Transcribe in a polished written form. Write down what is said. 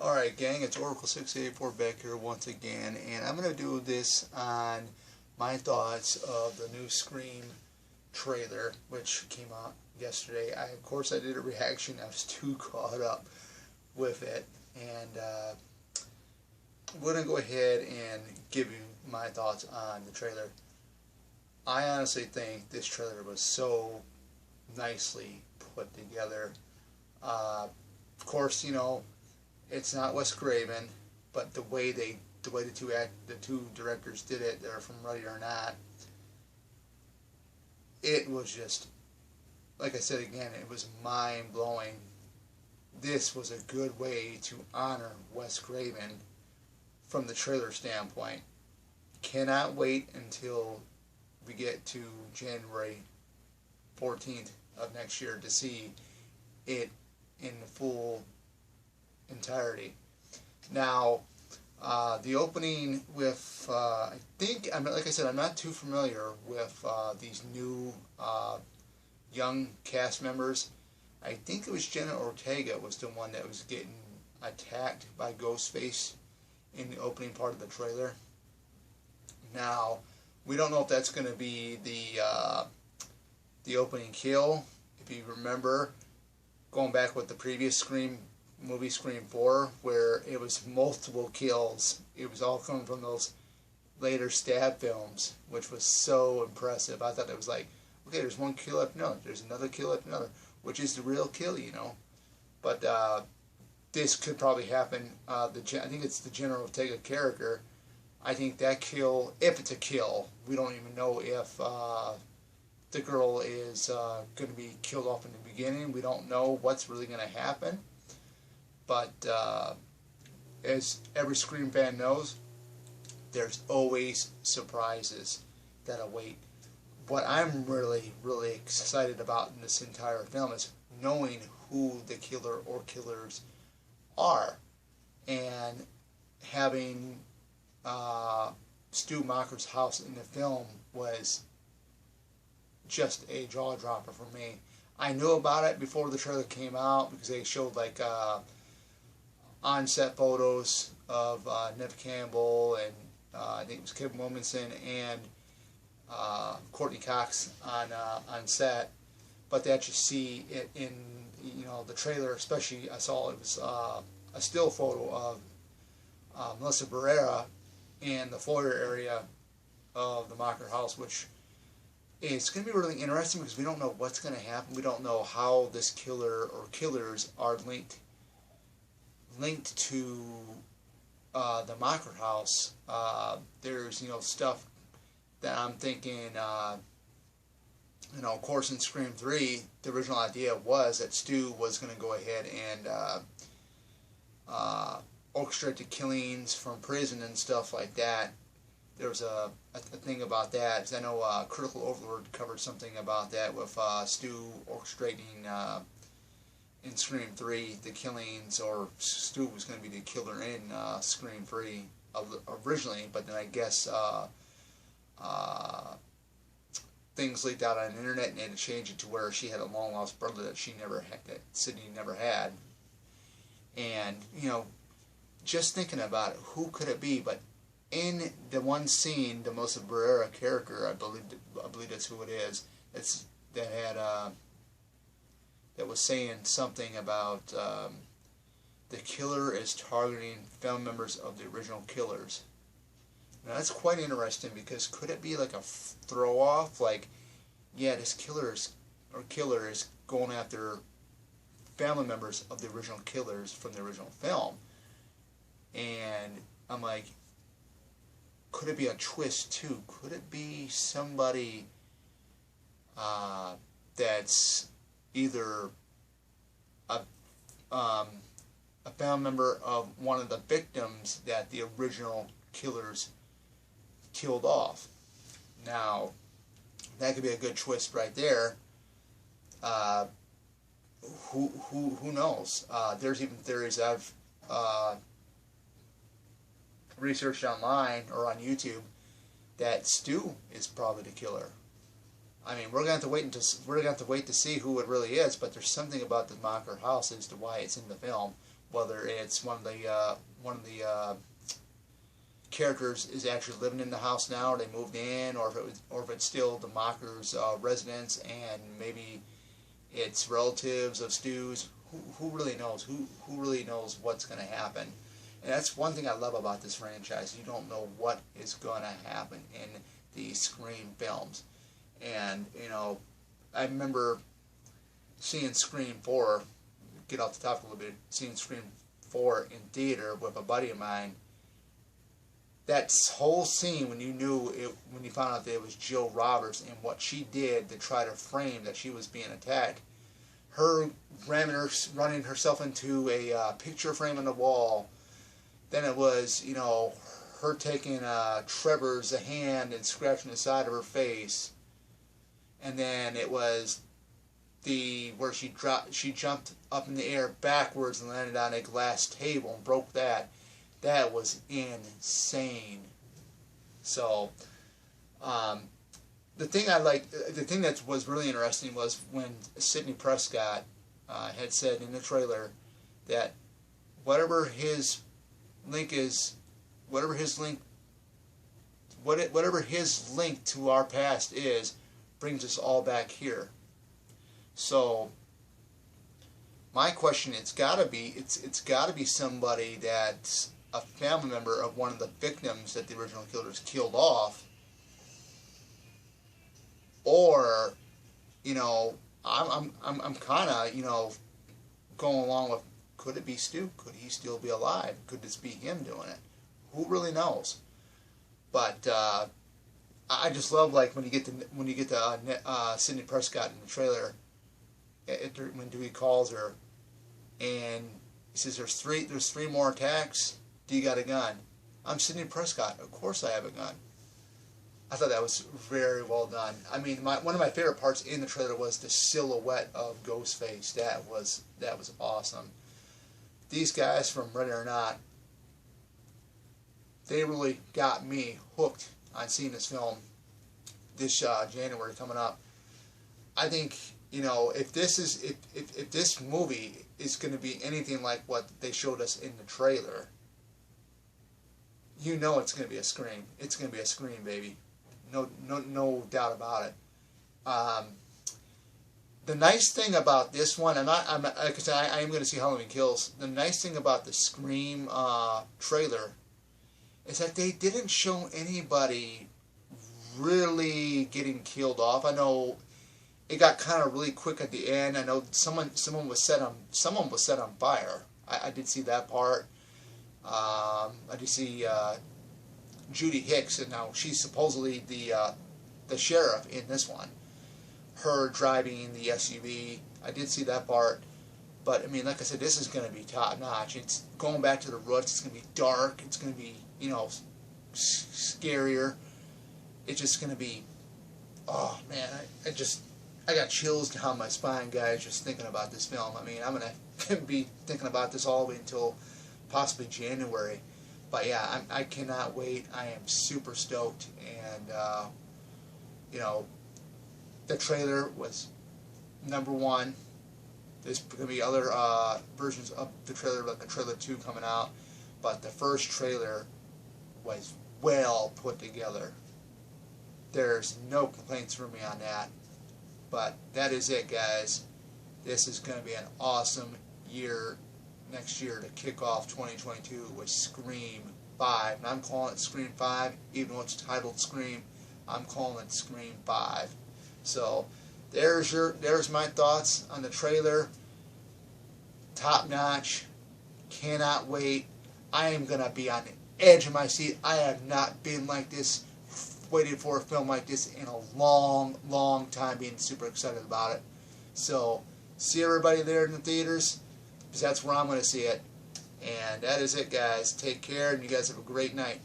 Alright gang, it's Oracle684 back here once again, and I'm going to do this on my thoughts of the new Scream trailer, which came out yesterday. Of course I did a reaction. I was too caught up with it, and I'm going to go ahead and give you my thoughts on the trailer. I honestly think this trailer was so nicely put together. Of course, you know, it's not Wes Craven, but the way the two directors did it, they're from Ready or Not. It was just, like I said again, it was mind blowing. This was a good way to honor Wes Craven from the trailer standpoint. Cannot wait until we get to January 14th of next year to see it in the full entirety. Now, the opening with, I think, like I said, I'm not too familiar with these new young cast members. I think it was Jenna Ortega was the one that was getting attacked by Ghostface in the opening part of the trailer. Now, we don't know if that's going to be the opening kill. If you remember, going back with the previous Scream movie, Scream 4, where it was multiple kills. It was all coming from those later stab films, which was so impressive. I thought it was like, okay, there's one kill after another, there's another kill after another, which is the real kill, you know. But this could probably happen. I think it's the Jenna Ortega character. I think that kill, if it's a kill, we don't even know if the girl is going to be killed off in the beginning. We don't know what's really going to happen. But as every Scream fan knows, there's always surprises that await. What I'm really, really excited about in this entire film is knowing who the killer or killers are. And having Stu Macher's house in the film was just a jaw-dropper for me. I knew about it before the trailer came out because they showed like on-set photos of Neve Campbell and I think it was Kevin Williamson and Courtney Cox on set, but to actually see it in, you know, the trailer, especially I saw it was a still photo of Melissa Barrera in the foyer area of the Macher house, which is going to be really interesting because we don't know what's going to happen. We don't know how this killer or killers are linked to the Macher house. There's, you know, stuff that I'm thinking, you know, of course in Scream 3, the original idea was that Stu was going to go ahead and orchestrate the killings from prison and stuff like that. There was a thing about that. I know Critical Overlord covered something about that with Stu orchestrating in Scream 3 the killings, or Stu was going to be the killer in Scream 3 originally, but then I guess things leaked out on the internet and they had to change it to where she had a long lost brother that she never had, that Sidney never had. And, you know, just thinking about it, who could it be? But in the one scene, the Melissa Barrera character, I believe that's who it is. That was saying something about the killer is targeting family members of the original killers. Now that's quite interesting because could it be like a throw off? Like, yeah, this killer is going after family members of the original killers from the original film, and I'm like, could it be a twist too? Could it be somebody that's either a family member of one of the victims that the original killers killed off? Now, that could be a good twist right there. Who knows? There's even theories I've researched online or on YouTube that Stu is probably the killer. I mean, we're going to have to wait to see who it really is. But there's something about the Macher house as to why it's in the film. whether it's one of the characters is actually living in the house now, or they moved in, or if it's still the Mockers' residence, and maybe it's relatives of Stu's. Who really knows? Who really knows what's going to happen? And that's one thing I love about this franchise. You don't know what is going to happen in these Scream films. And, you know, I remember seeing Scream 4, get off the topic a little bit, seeing Scream 4 in theater with a buddy of mine. That whole scene when when you found out that it was Jill Roberts and what she did to try to frame that she was being attacked, her running herself into a picture frame on the wall. Then it was, you know, her taking Trevor's hand and scratching the side of her face. And then it was where she jumped up in the air backwards and landed on a glass table and broke that. That was insane. So, the thing that was really interesting was when Sidney Prescott had said in the trailer that whatever his link to our past is, brings us all back here. So my question, it's got to be somebody that's a family member of one of the victims that the original killers killed off, or, you know, I'm kind of, you know, going along with, could it be Stu? Could he still be alive? Could this be him doing it? Who really knows? But I just love, like, when you get to Sidney Prescott in the trailer, when Dewey calls her, and he says, "There's three more attacks. Do you got a gun?" "I'm Sidney Prescott. Of course I have a gun." I thought that was very well done. I mean, one of my favorite parts in the trailer was the silhouette of Ghostface. That was awesome. These guys from Ready or Not, they really got me hooked on seeing this film this January coming up. I think, you know, if this movie is going to be anything like what they showed us in the trailer, you know it's going to be a Scream. It's going to be a Scream, baby. No doubt about it. The nice thing about this one, like I said, I am going to see Halloween Kills. The nice thing about the Scream trailer is that they didn't show anybody really getting killed off. I know it got kind of really quick at the end. I know someone was set on fire. I did see that part. I did see Judy Hicks, and now she's supposedly the sheriff in this one. Her driving the SUV. I did see that part. But, I mean, like I said, this is going to be top notch. It's going back to the roots. It's going to be dark. It's going to be, you know, scarier. It's just going to be, oh, man, I got chills down my spine, guys, just thinking about this film. I mean, I'm going to be thinking about this all the way until possibly January. But, yeah, I cannot wait. I am super stoked. And, you know, the trailer was #1. There's going to be other versions of the trailer, like a trailer 2 coming out. But the first trailer was well put together. There's no complaints from me on that. But that is it, guys. This is going to be an awesome year next year to kick off 2022 with Scream 5. And I'm calling it Scream 5, even though it's titled Scream. I'm calling it Scream 5. So there's my thoughts on the trailer. Top notch. Cannot wait. I am going to be on the edge of my seat. I have not been like this, waited for a film like this in a long time, being super excited about it. So, see everybody there in the theaters, because that's where I'm going to see it. And that is it, guys. Take care, and you guys have a great night.